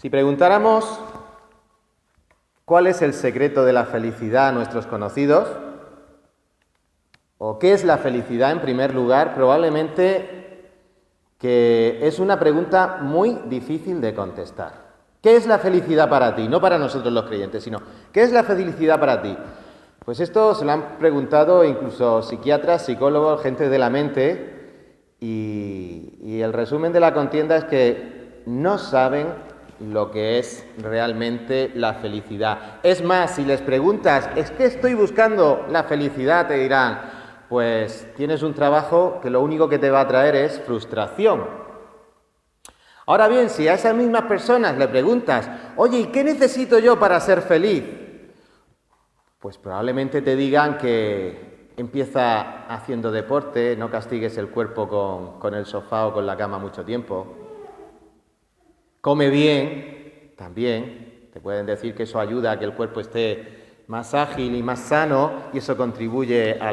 Si preguntáramos cuál es el secreto de la felicidad a nuestros conocidos, o qué es la felicidad en primer lugar, probablemente que es una pregunta muy difícil de contestar. ¿Qué es la felicidad para ti? No para nosotros los creyentes, sino ¿qué es la felicidad para ti? Pues esto se lo han preguntado incluso psiquiatras, psicólogos, gente de la mente, y el resumen de la contienda es que no saben lo que es realmente la felicidad. Es más, si les preguntas, ¿es que estoy buscando la felicidad?, te dirán, pues tienes un trabajo que lo único que te va a traer es frustración. Ahora bien, si a esas mismas personas le preguntas, oye, ¿y qué necesito yo para ser feliz? Pues probablemente te digan que empieza haciendo deporte, no castigues el cuerpo con el sofá o con la cama mucho tiempo. Come bien, también. Te pueden decir que eso ayuda a que el cuerpo esté más ágil y más sano y eso contribuye a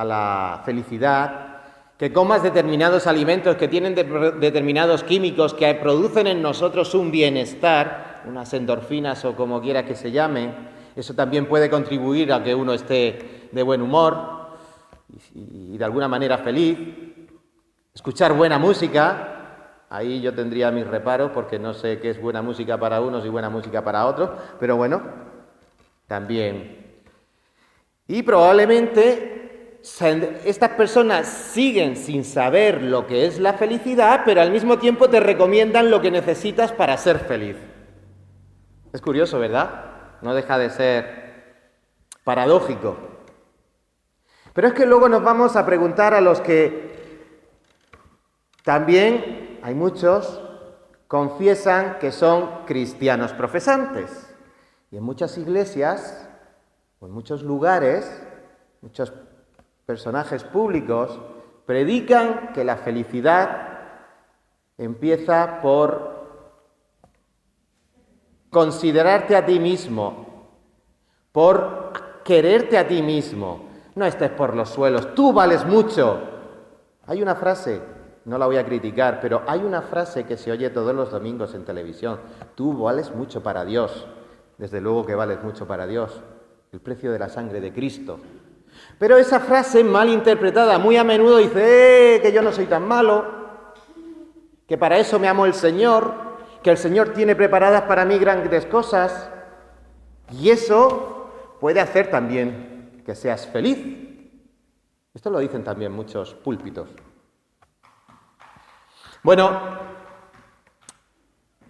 la felicidad. Que comas determinados alimentos que tienen determinados químicos que producen en nosotros un bienestar, unas endorfinas o como quiera que se llame. Eso también puede contribuir a que uno esté de buen humor y de alguna manera feliz. Escuchar buena música, ahí yo tendría mis reparos porque no sé qué es buena música para unos y buena música para otros, pero bueno, también. Y probablemente estas personas siguen sin saber lo que es la felicidad, pero al mismo tiempo te recomiendan lo que necesitas para ser feliz. Es curioso, ¿verdad? No deja de ser paradójico. Pero es que luego nos vamos a preguntar a los que también, hay muchos, confiesan que son cristianos profesantes. Y en muchas iglesias, o en muchos lugares, muchos personajes públicos predican que la felicidad empieza por considerarte a ti mismo, por quererte a ti mismo. No estés por los suelos, tú vales mucho. Hay una frase, no la voy a criticar, pero hay una frase que se oye todos los domingos en televisión. Tú vales mucho para Dios. Desde luego que vales mucho para Dios. El precio de la sangre de Cristo. Pero esa frase mal interpretada muy a menudo dice, que yo no soy tan malo, que para eso me amó el Señor, que el Señor tiene preparadas para mí grandes cosas, y eso puede hacer también que seas feliz. Esto lo dicen también muchos púlpitos. Bueno,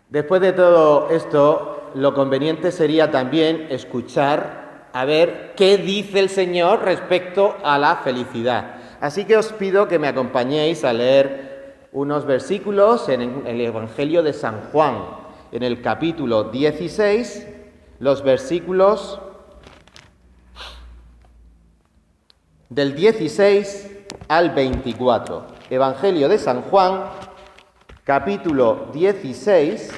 después de todo esto, lo conveniente sería también escuchar a ver qué dice el Señor respecto a la felicidad. Así que os pido que me acompañéis a leer unos versículos en el Evangelio de San Juan, en el capítulo 16, los versículos del 16 al 24. Evangelio de San Juan, capítulo 16,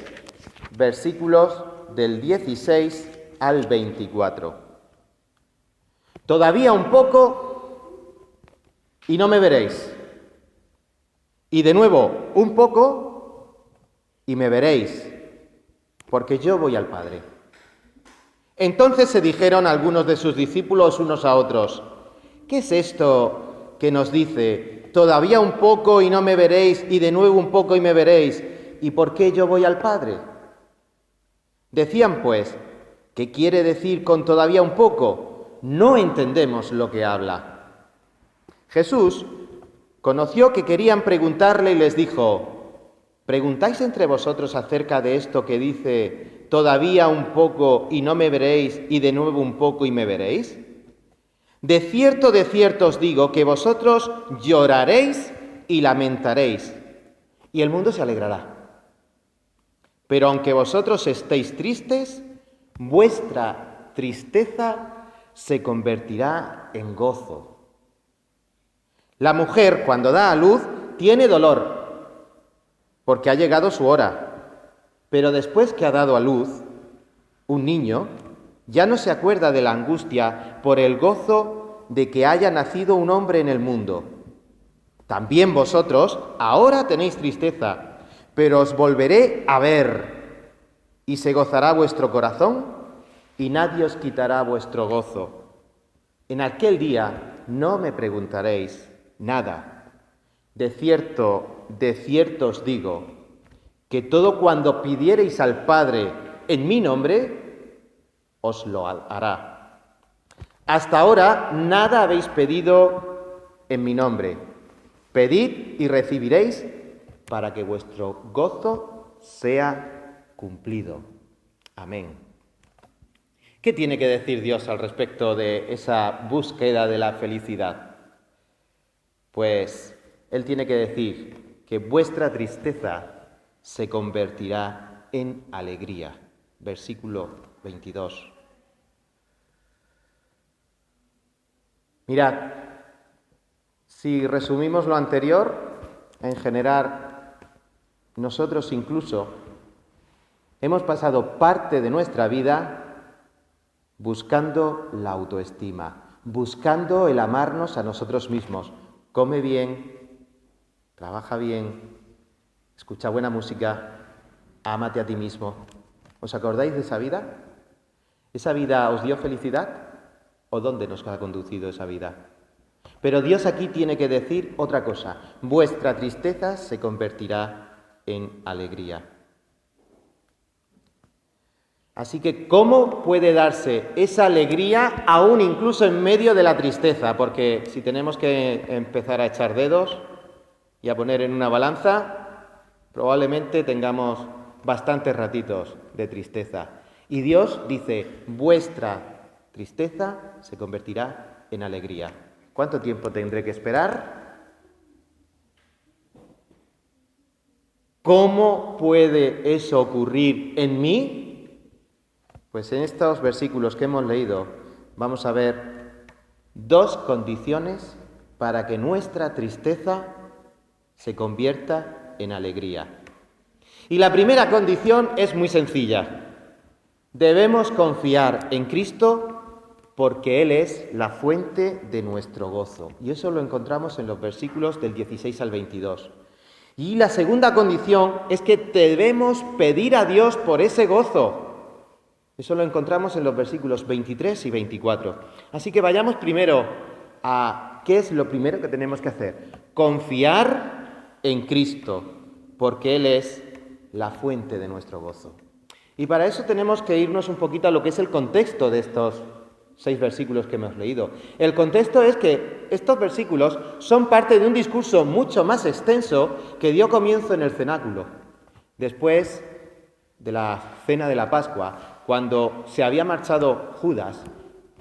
versículos del 16 al 24. Todavía un poco y no me veréis. Y de nuevo, un poco y me veréis, porque yo voy al Padre. Entonces se dijeron algunos de sus discípulos unos a otros, ¿qué es esto que nos dice? Todavía un poco y no me veréis, y de nuevo un poco y me veréis. ¿Y por qué yo voy al Padre? Decían pues, ¿qué quiere decir con todavía un poco? No entendemos lo que habla. Jesús conoció que querían preguntarle y les dijo, ¿preguntáis entre vosotros acerca de esto que dice, todavía un poco y no me veréis, y de nuevo un poco y me veréis? De cierto os digo que vosotros lloraréis y lamentaréis, y el mundo se alegrará. Pero aunque vosotros estéis tristes, vuestra tristeza se convertirá en gozo. La mujer, cuando da a luz, tiene dolor, porque ha llegado su hora. Pero después que ha dado a luz un niño, ya no se acuerda de la angustia por el gozo de que haya nacido un hombre en el mundo. También vosotros ahora tenéis tristeza, pero os volveré a ver y se gozará vuestro corazón, y nadie os quitará vuestro gozo. En aquel día no me preguntaréis nada. De cierto os digo, que todo cuando pidiereis al Padre en mi nombre, os lo hará. Hasta ahora nada habéis pedido en mi nombre. Pedid y recibiréis para que vuestro gozo sea cumplido. Amén. ¿Qué tiene que decir Dios al respecto de esa búsqueda de la felicidad? Pues Él tiene que decir que vuestra tristeza se convertirá en alegría. Versículo 22. Mirad, si resumimos lo anterior, en general, nosotros incluso hemos pasado parte de nuestra vida buscando la autoestima, buscando el amarnos a nosotros mismos. Come bien, trabaja bien, escucha buena música, ámate a ti mismo. ¿Os acordáis de esa vida? ¿Esa vida os dio felicidad? ¿O dónde nos ha conducido esa vida? Pero Dios aquí tiene que decir otra cosa. Vuestra tristeza se convertirá en alegría. Así que, ¿cómo puede darse esa alegría aún incluso en medio de la tristeza? Porque si tenemos que empezar a echar dedos y a poner en una balanza, probablemente tengamos bastantes ratitos de tristeza. Y Dios dice, vuestra tristeza se convertirá en alegría. ¿Cuánto tiempo tendré que esperar? ¿Cómo puede eso ocurrir en mí? Pues en estos versículos que hemos leído vamos a ver dos condiciones para que nuestra tristeza se convierta en alegría. Y la primera condición es muy sencilla. Debemos confiar en Cristo porque Él es la fuente de nuestro gozo. Y eso lo encontramos en los versículos del 16 al 22. Y la segunda condición es que debemos pedir a Dios por ese gozo. Eso lo encontramos en los versículos 23 y 24. Así que vayamos primero a qué es lo primero que tenemos que hacer. Confiar en Cristo, porque Él es la fuente de nuestro gozo. Y para eso tenemos que irnos un poquito a lo que es el contexto de estos 6 versículos que hemos leído. El contexto es que estos versículos son parte de un discurso mucho más extenso que dio comienzo en el cenáculo. Después de la cena de la Pascua, cuando se había marchado Judas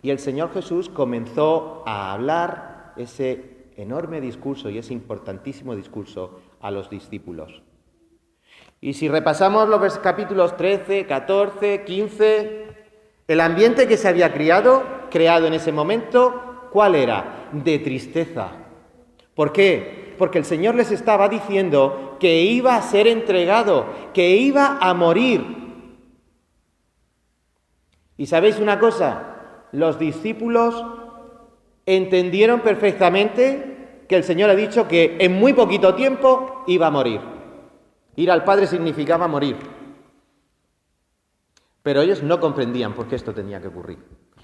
y el Señor Jesús comenzó a hablar ese enorme discurso y ese importantísimo discurso a los discípulos. Y si repasamos los capítulos 13, 14, 15, el ambiente que se había creado en ese momento, ¿cuál era? De tristeza. ¿Por qué? Porque el Señor les estaba diciendo que iba a ser entregado, que iba a morir. ¿Y sabéis una cosa? Los discípulos entendieron perfectamente que el Señor ha dicho que en muy poquito tiempo iba a morir. Ir al Padre significaba morir. Pero ellos no comprendían por qué esto tenía que ocurrir.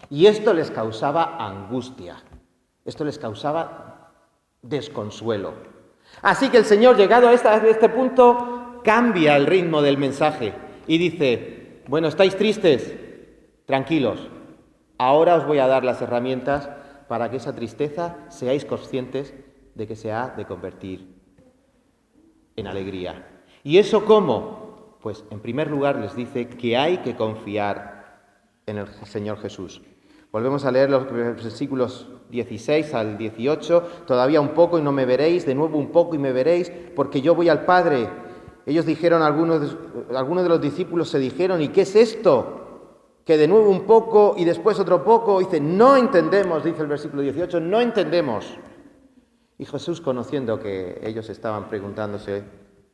Y esto les causaba angustia. Esto les causaba desconsuelo. Así que el Señor, llegado a este punto, cambia el ritmo del mensaje y dice, bueno, ¿estáis tristes? Tranquilos, ahora os voy a dar las herramientas para que esa tristeza seáis conscientes de que se ha de convertir en alegría. ¿Y eso cómo? Pues en primer lugar les dice que hay que confiar en el Señor Jesús. Volvemos a leer los versículos 16 al 18. Todavía un poco y no me veréis, de nuevo un poco y me veréis, porque yo voy al Padre. Ellos dijeron, algunos de los discípulos se dijeron, ¿y qué es esto? Que de nuevo un poco y después otro poco. Dice, no entendemos, dice el versículo 18, no entendemos. Y Jesús, conociendo que ellos estaban preguntándose,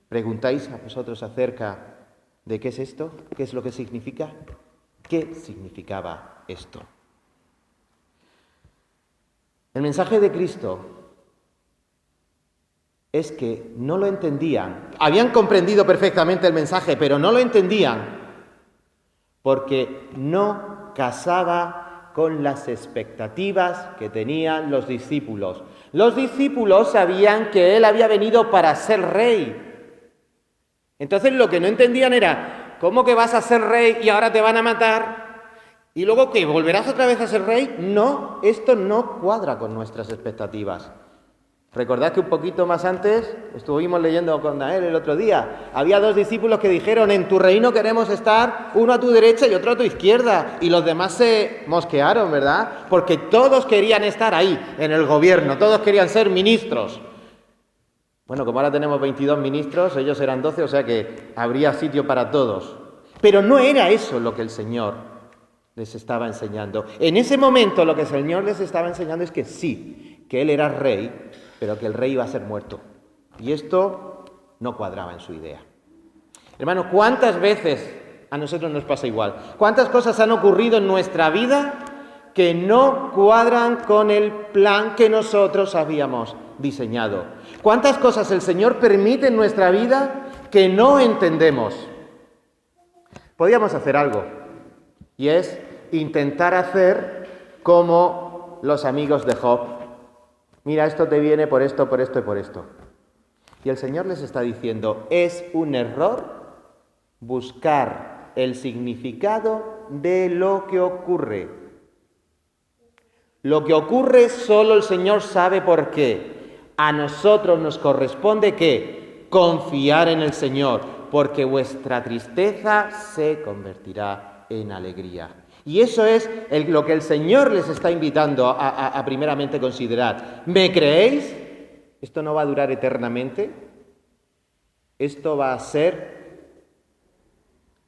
¿preguntáis a vosotros acerca de qué es esto? ¿Qué es lo que significa? ¿Qué significaba esto? El mensaje de Cristo es que no lo entendían. Habían comprendido perfectamente el mensaje, pero no lo entendían. porque no casaba con las expectativas que tenían los discípulos. Los discípulos sabían que él había venido para ser rey. Entonces lo que no entendían era, ¿cómo que vas a ser rey y ahora te van a matar? ¿Y luego qué? ¿Volverás otra vez a ser rey? No, esto no cuadra con nuestras expectativas. Recordad que un poquito más antes, estuvimos leyendo con Daniel el otro día, había 2 discípulos que dijeron, en tu reino queremos estar, uno a tu derecha y otro a tu izquierda, y los demás se mosquearon, ¿verdad? Porque todos querían estar ahí, en el gobierno, todos querían ser ministros. Bueno, como ahora tenemos 22 ministros, ellos eran 12, o sea que habría sitio para todos. Pero no era eso lo que el Señor les estaba enseñando. En ese momento lo que el Señor les estaba enseñando es que sí, que Él era rey, pero que el rey iba a ser muerto. Y esto no cuadraba en su idea. Hermanos, ¿cuántas veces a nosotros nos pasa igual? ¿Cuántas cosas han ocurrido en nuestra vida que no cuadran con el plan que nosotros habíamos diseñado? ¿Cuántas cosas el Señor permite en nuestra vida que no entendemos? Podríamos hacer algo, y es intentar hacer como los amigos de Job. Mira, esto te viene por esto, por esto y por esto. Y el Señor les está diciendo, es un error buscar el significado de lo que ocurre. Lo que ocurre solo el Señor sabe por qué. A nosotros nos corresponde ¿qué? Confiar en el Señor, porque vuestra tristeza se convertirá en alegría. Y eso es lo que el Señor les está invitando a primeramente considerar. ¿Me creéis? Esto no va a durar eternamente. Esto va a ser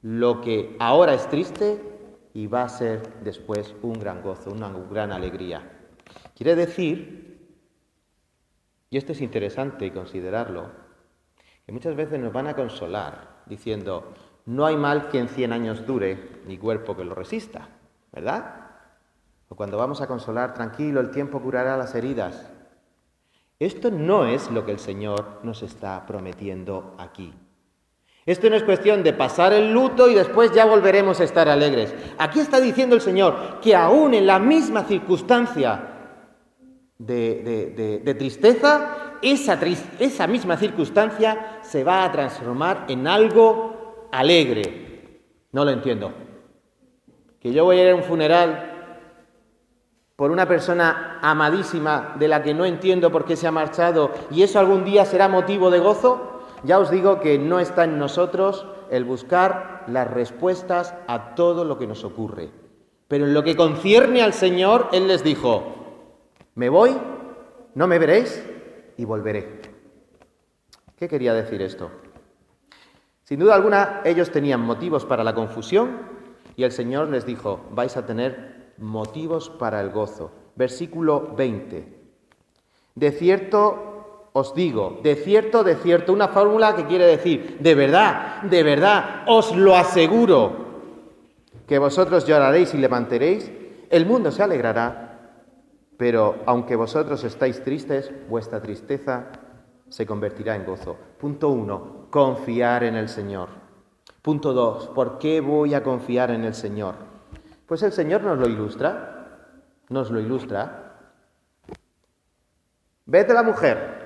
lo que ahora es triste y va a ser después un gran gozo, una gran alegría. Quiere decir, y esto es interesante considerarlo, que muchas veces nos van a consolar diciendo, no hay mal que en 100 años dure, ni cuerpo que lo resista, ¿verdad? O cuando vamos a consolar, tranquilo, el tiempo curará las heridas. Esto no es lo que el Señor nos está prometiendo aquí. Esto no es cuestión de pasar el luto y después ya volveremos a estar alegres. Aquí está diciendo el Señor que aún en la misma circunstancia de tristeza, esa misma circunstancia se va a transformar en algo alegre. No lo entiendo. Que yo voy a ir a un funeral por una persona amadísima de la que no entiendo por qué se ha marchado y eso algún día será motivo de gozo, ya os digo que no está en nosotros el buscar las respuestas a todo lo que nos ocurre. Pero en lo que concierne al Señor, Él les dijo, me voy, no me veréis y volveré. ¿Qué quería decir esto? Sin duda alguna, ellos tenían motivos para la confusión y el Señor les dijo, vais a tener motivos para el gozo. Versículo 20. De cierto os digo, de cierto, una fórmula que quiere decir, de verdad, os lo aseguro, que vosotros lloraréis y levantaréis, el mundo se alegrará, pero aunque vosotros estáis tristes, vuestra tristeza se convertirá en gozo. Punto 1, confiar en el Señor. Punto 2, ¿por qué voy a confiar en el Señor? Pues el Señor nos lo ilustra. Vete la mujer,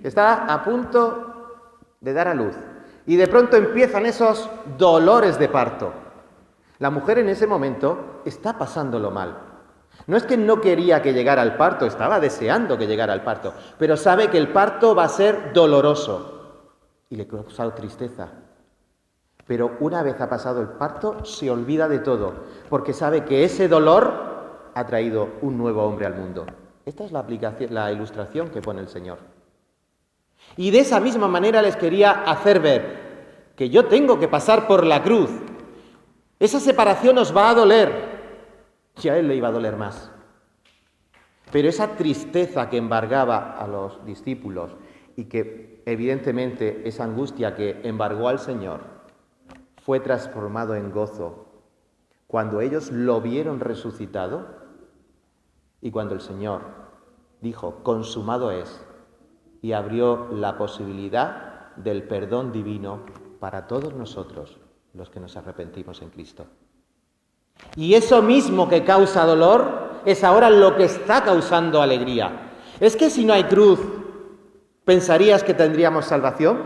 que está a punto de dar a luz, y de pronto empiezan esos dolores de parto. La mujer en ese momento está pasándolo mal. No es que no quería que llegara el parto, estaba deseando que llegara el parto, pero sabe que el parto va a ser doloroso y le causa tristeza. Pero una vez ha pasado el parto, se olvida de todo, porque sabe que ese dolor ha traído un nuevo hombre al mundo. Esta es la ilustración que pone el Señor. Y de esa misma manera les quería hacer ver que yo tengo que pasar por la cruz. Esa separación os va a doler. Si a Él le iba a doler más. Pero esa tristeza que embargaba a los discípulos y que evidentemente esa angustia que embargó al Señor fue transformado en gozo cuando ellos lo vieron resucitado y cuando el Señor dijo, consumado es, y abrió la posibilidad del perdón divino para todos nosotros, los que nos arrepentimos en Cristo. Y eso mismo que causa dolor es ahora lo que está causando alegría. ¿Es que si no hay cruz, pensarías que tendríamos salvación?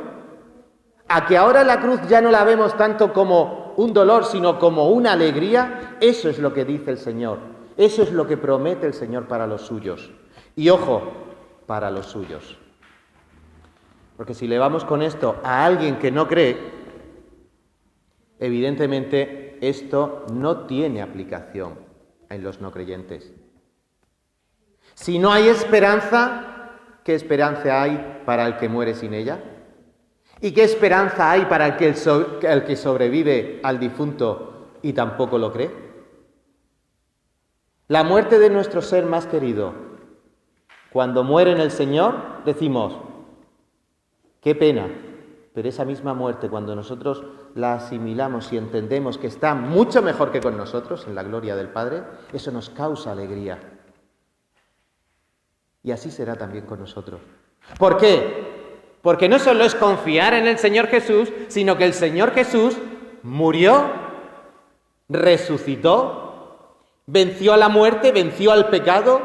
¿A que ahora la cruz ya no la vemos tanto como un dolor, sino como una alegría? Eso es lo que dice el Señor. Eso es lo que promete el Señor para los suyos. Y ojo, para los suyos. Porque si le vamos con esto a alguien que no cree, evidentemente esto no tiene aplicación en los no creyentes. Si no hay esperanza, ¿qué esperanza hay para el que muere sin ella? ¿Y qué esperanza hay para el que sobrevive al difunto y tampoco lo cree? La muerte de nuestro ser más querido. Cuando muere en el Señor, decimos, qué pena, pero esa misma muerte, cuando nosotros la asimilamos y entendemos que está mucho mejor que con nosotros, en la gloria del Padre, eso nos causa alegría. Y así será también con nosotros. ¿Por qué? Porque no solo es confiar en el Señor Jesús, sino que el Señor Jesús murió, resucitó, venció a la muerte, venció al pecado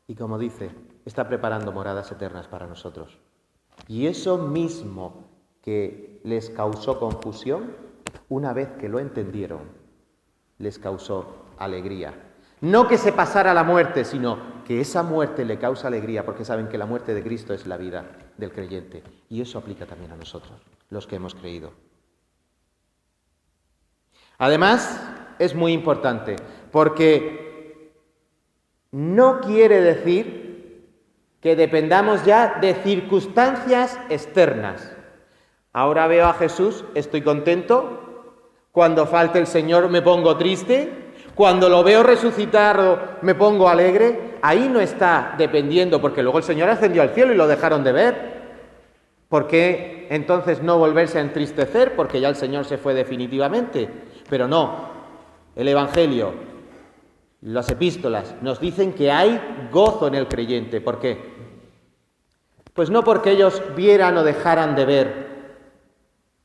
y, como dice, está preparando moradas eternas para nosotros. Y eso mismo que les causó confusión, una vez que lo entendieron, les causó alegría. No que se pasara la muerte, sino que esa muerte le causa alegría, porque saben que la muerte de Cristo es la vida del creyente. Y eso aplica también a nosotros, los que hemos creído. Además, es muy importante, porque no quiere decir que dependamos ya de circunstancias externas. Ahora veo a Jesús, estoy contento. Cuando falte el Señor me pongo triste. Cuando lo veo resucitado me pongo alegre. Ahí no está dependiendo, porque luego el Señor ascendió al cielo y lo dejaron de ver. ¿Por qué entonces no volverse a entristecer? Porque ya el Señor se fue definitivamente. Pero no, el Evangelio, las epístolas nos dicen que hay gozo en el creyente. ¿Por qué? Pues no porque ellos vieran o dejaran de ver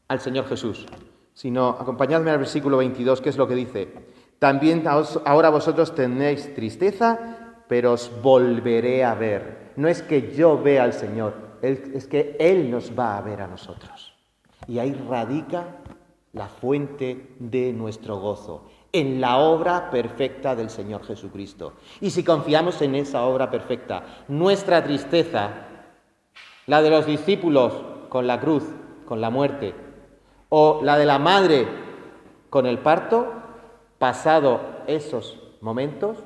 al Señor Jesús, sino, acompañadme al versículo 22, que es lo que dice: también ahora vosotros tenéis tristeza, pero os volveré a ver. No es que yo vea al Señor, es que Él nos va a ver a nosotros. Y ahí radica la fuente de nuestro gozo, en la obra perfecta del Señor Jesucristo. Y si confiamos en esa obra perfecta, nuestra tristeza, la de los discípulos con la cruz, con la muerte, o la de la madre con el parto, pasado esos momentos,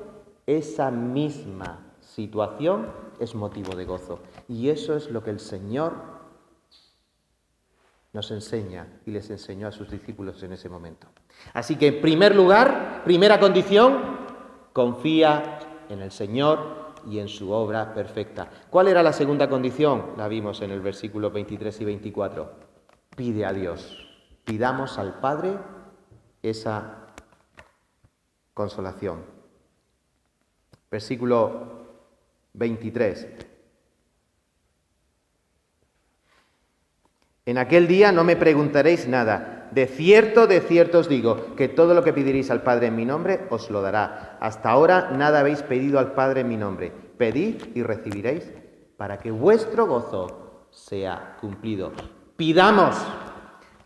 esa misma situación es motivo de gozo. Y eso es lo que el Señor nos enseña y les enseñó a sus discípulos en ese momento. Así que, en primer lugar, primera condición, confía en el Señor y en su obra perfecta. ¿Cuál era la segunda condición? La vimos en el versículo 23 y 24. Pide a Dios. Pidamos al Padre esa consolación. Versículo 23. En aquel día no me preguntaréis nada. De cierto os digo, que todo lo que pediréis al Padre en mi nombre os lo dará. Hasta ahora nada habéis pedido al Padre en mi nombre. Pedid y recibiréis, para que vuestro gozo sea cumplido. Pidamos.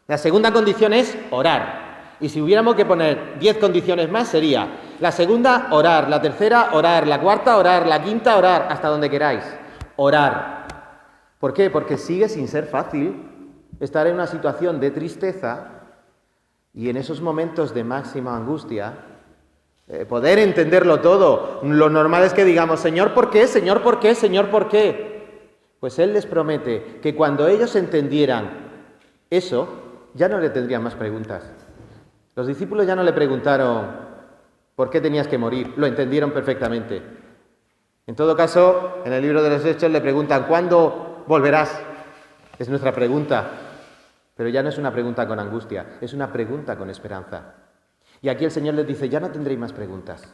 La segunda condición es orar. Y si hubiéramos que poner 10 condiciones más, sería: la segunda, orar; la tercera, orar; la cuarta, orar; la quinta, orar, hasta donde queráis. Orar. ¿Por qué? Porque sigue sin ser fácil estar en una situación de tristeza y en esos momentos de máxima angustia, poder entenderlo todo. Lo normal es que digamos: Señor, ¿por qué? Señor, ¿por qué? Señor, ¿por qué? Pues Él les promete que cuando ellos entendieran eso, ya no le tendrían más preguntas. Los discípulos ya no le preguntaron por qué tenías que morir, lo entendieron perfectamente. En todo caso, en el libro de los Hechos le preguntan: ¿cuándo volverás? Es nuestra pregunta, pero ya no es una pregunta con angustia, es una pregunta con esperanza. Y aquí el Señor les dice: ya no tendréis más preguntas.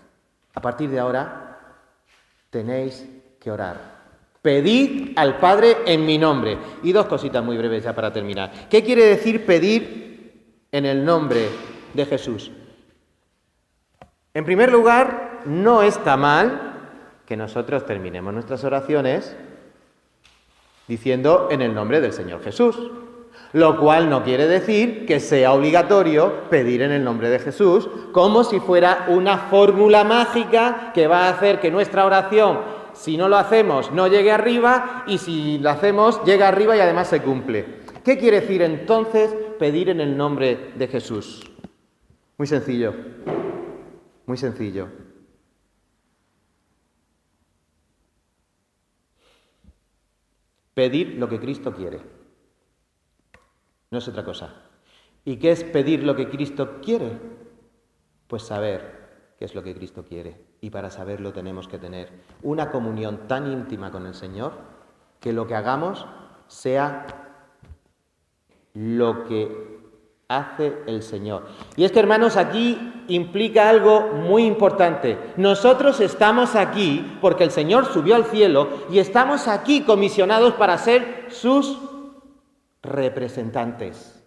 A partir de ahora tenéis que orar. Pedid al Padre en mi nombre. Y dos cositas muy breves ya para terminar. ¿Qué quiere decir pedir en el nombre de Jesús. En primer lugar, no está mal que nosotros terminemos nuestras oraciones diciendo en el nombre del Señor Jesús, lo cual no quiere decir que sea obligatorio pedir en el nombre de Jesús, como si fuera una fórmula mágica que va a hacer que nuestra oración, si no lo hacemos, no llegue arriba, y si lo hacemos, llega arriba y además se cumple. ¿Qué quiere decir entonces pedir en el nombre de Jesús? Muy sencillo, muy sencillo. Pedir lo que Cristo quiere. No es otra cosa. ¿Y qué es pedir lo que Cristo quiere? Pues saber qué es lo que Cristo quiere. Y para saberlo tenemos que tener una comunión tan íntima con el Señor que lo que hagamos sea lo que hace el Señor. Y es que, hermanos, aquí implica algo muy importante. Nosotros estamos aquí porque el Señor subió al cielo y estamos aquí comisionados para ser sus representantes.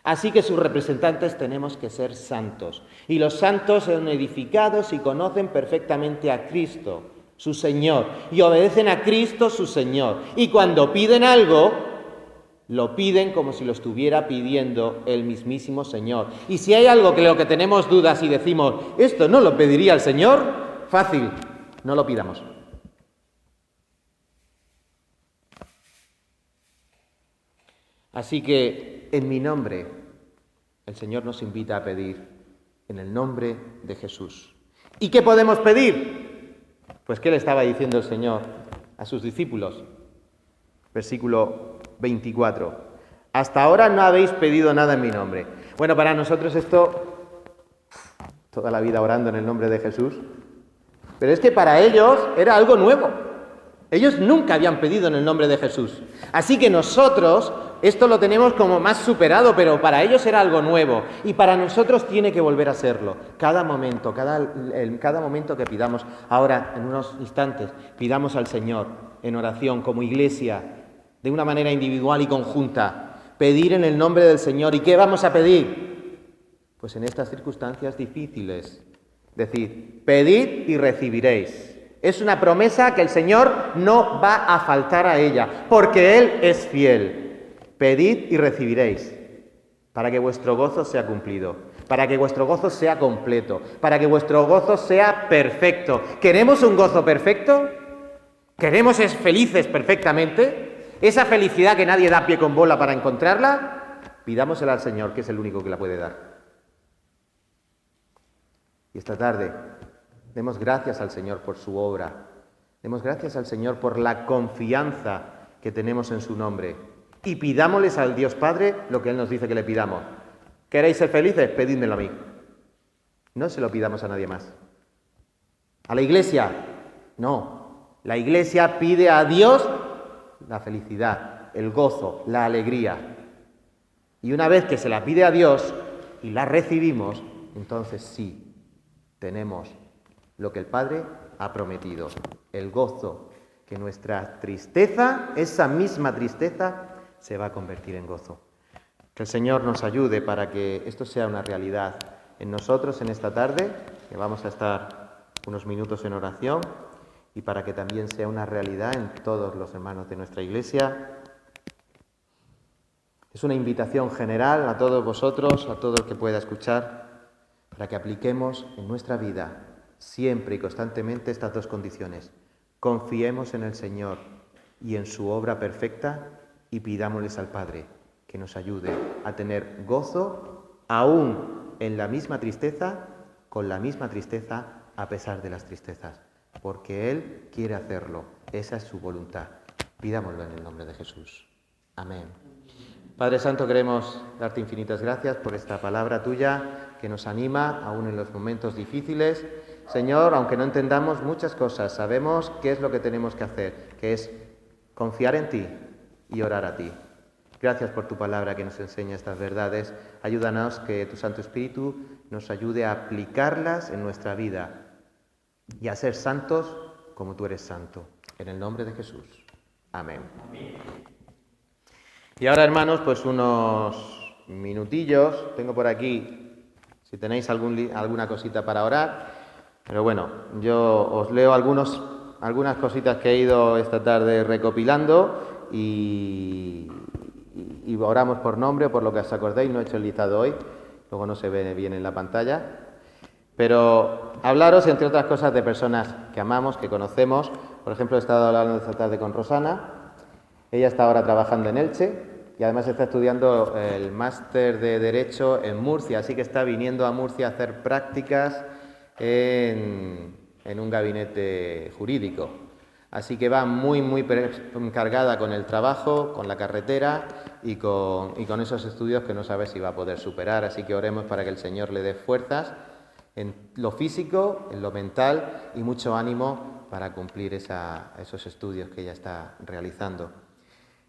Así que sus representantes tenemos que ser santos. Y los santos son edificados y conocen perfectamente a Cristo, su Señor, y obedecen a Cristo, su Señor. Y cuando piden algo, lo piden como si lo estuviera pidiendo el mismísimo Señor. Y si hay algo que lo que tenemos dudas y decimos, esto no lo pediría el Señor, fácil, no lo pidamos. Así que, en mi nombre, el Señor nos invita a pedir en el nombre de Jesús. ¿Y qué podemos pedir? Pues, ¿qué le estaba diciendo el Señor a sus discípulos? Versículo 24. Hasta ahora no habéis pedido nada en mi nombre. Bueno, para nosotros esto, toda la vida orando en el nombre de Jesús, pero es que para ellos era algo nuevo. Ellos nunca habían pedido en el nombre de Jesús. Así que nosotros esto lo tenemos como más superado, pero para ellos era algo nuevo. Y para nosotros tiene que volver a serlo. Cada momento, cada momento que pidamos, ahora en unos instantes, pidamos al Señor en oración como iglesia, de una manera individual y conjunta. Pedir en el nombre del Señor. ¿Y qué vamos a pedir? Pues en estas circunstancias difíciles. Decir, pedid y recibiréis. Es una promesa que el Señor no va a faltar a ella, porque Él es fiel. Pedid y recibiréis, para que vuestro gozo sea cumplido, para que vuestro gozo sea completo, para que vuestro gozo sea perfecto. ¿Queremos un gozo perfecto? ¿Queremos ser felices perfectamente? ¿Esa felicidad que nadie da pie con bola para encontrarla? Pidámosela al Señor, que es el único que la puede dar. Y esta tarde, demos gracias al Señor por su obra. Demos gracias al Señor por la confianza que tenemos en su nombre. Y pidámosles al Dios Padre lo que Él nos dice que le pidamos. ¿Queréis ser felices? Pedídmelo a mí. No se lo pidamos a nadie más. ¿A la Iglesia? No. La Iglesia pide a Dios la felicidad, el gozo, la alegría. Y una vez que se la pide a Dios y la recibimos, entonces sí, tenemos lo que el Padre ha prometido, el gozo, que nuestra tristeza, esa misma tristeza, se va a convertir en gozo. Que el Señor nos ayude para que esto sea una realidad en nosotros en esta tarde, que vamos a estar unos minutos en oración, y para que también sea una realidad en todos los hermanos de nuestra Iglesia. Es una invitación general a todos vosotros, a todo el que pueda escuchar, para que apliquemos en nuestra vida siempre y constantemente estas dos condiciones. Confiemos en el Señor y en su obra perfecta y pidámosles al Padre que nos ayude a tener gozo aún en la misma tristeza, con la misma tristeza a pesar de las tristezas, porque Él quiere hacerlo, esa es su voluntad. Pidámoslo en el nombre de Jesús. Amén. Padre Santo, queremos darte infinitas gracias por esta palabra tuya que nos anima aún en los momentos difíciles. Señor, aunque no entendamos muchas cosas, sabemos qué es lo que tenemos que hacer, que es confiar en ti y orar a ti. Gracias por tu palabra que nos enseña estas verdades. Ayúdanos que tu Santo Espíritu nos ayude a aplicarlas en nuestra vida y a ser santos como tú eres santo. En el nombre de Jesús. Amén. Y ahora, hermanos, pues unos minutillos. Tengo por aquí, si tenéis alguna cosita para orar. Pero bueno, yo os leo algunas cositas que he ido esta tarde recopilando y oramos por nombre o por lo que os acordéis. No he hecho el listado hoy, luego no se ve bien en la pantalla. Pero hablaros, entre otras cosas, de personas que amamos, que conocemos. Por ejemplo, he estado hablando esta tarde con Rosana. Ella está ahora trabajando en Elche y además está estudiando el máster de Derecho en Murcia, así que está viniendo a Murcia a hacer prácticas en un gabinete jurídico. Así que va muy cargada con el trabajo, con la carretera y con esos estudios que no sabe si va a poder superar. Así que oremos para que el Señor le dé fuerzas en lo físico, en lo mental y mucho ánimo para cumplir esos estudios que ella está realizando.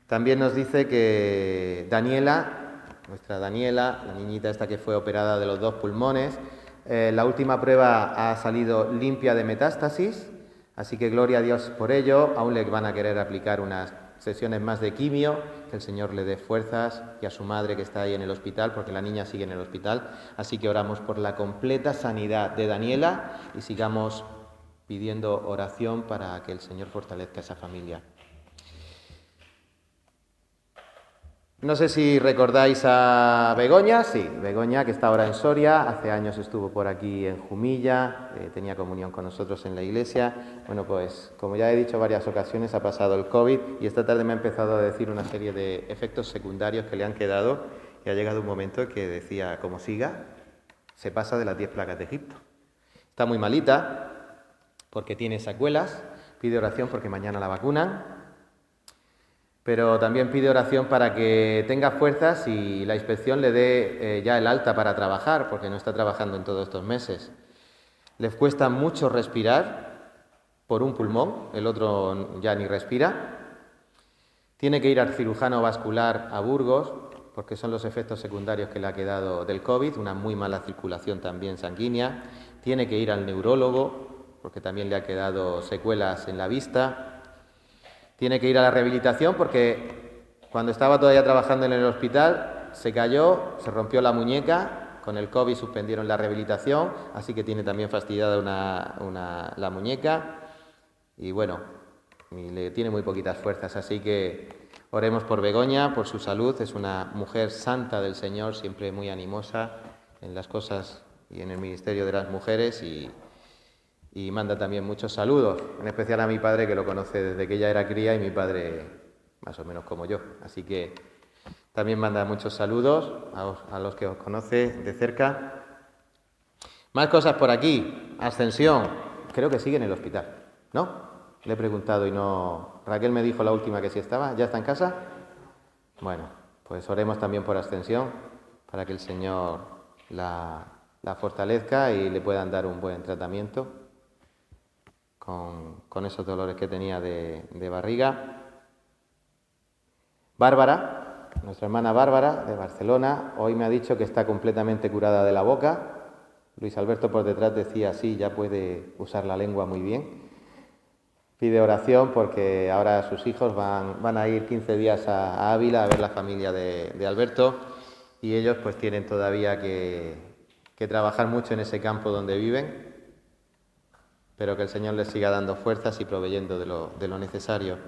También nos dice que Daniela, nuestra Daniela, la niñita esta que fue operada de los 2 pulmones, la última prueba ha salido limpia de metástasis, así que gloria a Dios por ello. Aún le van a querer aplicar unas sesiones más de quimio, que el Señor le dé fuerzas, y a su madre que está ahí en el hospital, porque la niña sigue en el hospital. Así que oramos por la completa sanidad de Daniela y sigamos pidiendo oración para que el Señor fortalezca a esa familia. No sé si recordáis a Begoña, sí, Begoña, que está ahora en Soria, hace años estuvo por aquí en Jumilla, tenía comunión con nosotros en la iglesia. Bueno, pues como ya he dicho varias ocasiones, ha pasado el COVID y esta tarde me ha empezado a decir una serie de efectos secundarios que le han quedado y ha llegado un momento en que decía, como siga, se pasa de las 10 plagas de Egipto. Está muy malita porque tiene secuelas, pide oración porque mañana la vacunan. Pero también pide oración para que tenga fuerzas y la inspección le dé ya el alta para trabajar, porque no está trabajando en todos estos meses. Le cuesta mucho respirar por un pulmón, el otro ya ni respira. Tiene que ir al cirujano vascular a Burgos, porque son los efectos secundarios que le ha quedado del COVID, una muy mala circulación también sanguínea. Tiene que ir al neurólogo, porque también le ha quedado secuelas en la vista. Tiene que ir a la rehabilitación porque cuando estaba todavía trabajando en el hospital se cayó, se rompió la muñeca, con el COVID suspendieron la rehabilitación, así que tiene también fastidiada la muñeca y bueno, y le tiene muy poquitas fuerzas, así que oremos por Begoña, por su salud. Es una mujer santa del Señor, siempre muy animosa en las cosas y en el ministerio de las mujeres y manda también muchos saludos, en especial a mi padre, que lo conoce desde que ella era cría y mi padre más o menos como yo. Así que también manda muchos saludos a los que os conoce de cerca. Más cosas por aquí. Ascensión, creo que sigue en el hospital, ¿no? Le he preguntado y no... Raquel me dijo la última que sí estaba. ¿Ya está en casa? Bueno, pues oremos también por Ascensión, para que el Señor la fortalezca y le puedan dar un buen tratamiento con esos dolores que tenía de barriga. Bárbara, nuestra hermana Bárbara de Barcelona, hoy me ha dicho que está completamente curada de la boca. Luis Alberto por detrás decía, sí, ya puede usar la lengua muy bien. Pide oración porque ahora sus hijos van a ir 15 días a Ávila a ver la familia de Alberto y ellos pues tienen todavía que trabajar mucho en ese campo donde viven. Pero que el Señor les siga dando fuerzas y proveyendo de lo necesario.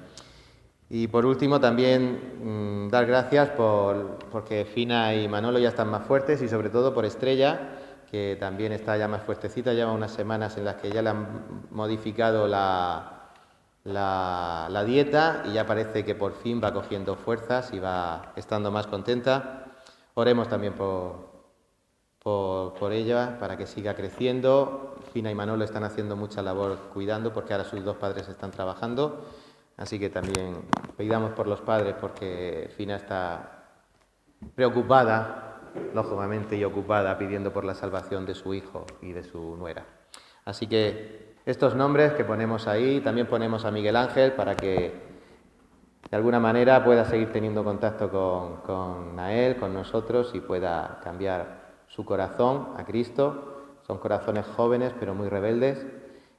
Y por último también dar gracias porque Fina y Manolo ya están más fuertes y sobre todo por Estrella, que también está ya más fuertecita, lleva unas semanas en las que ya le han modificado la dieta y ya parece que por fin va cogiendo fuerzas y va estando más contenta. Oremos también por ella, para que siga creciendo. Fina y Manolo están haciendo mucha labor cuidando, porque ahora sus 2 padres están trabajando, así que también pidamos por los padres, porque Fina está preocupada, lógicamente, y ocupada, pidiendo por la salvación de su hijo y de su nuera. Así que estos nombres que ponemos ahí, también ponemos a Miguel Ángel, para que de alguna manera pueda seguir teniendo contacto con Nael, con nosotros, y pueda cambiar su corazón a Cristo. Son corazones jóvenes pero muy rebeldes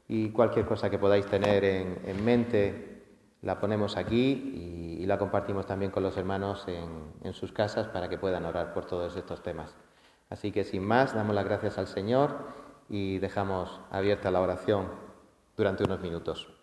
y cualquier cosa que podáis tener en mente la ponemos aquí y la compartimos también con los hermanos en sus casas para que puedan orar por todos estos temas. Así que sin más, damos las gracias al Señor y dejamos abierta la oración durante unos minutos.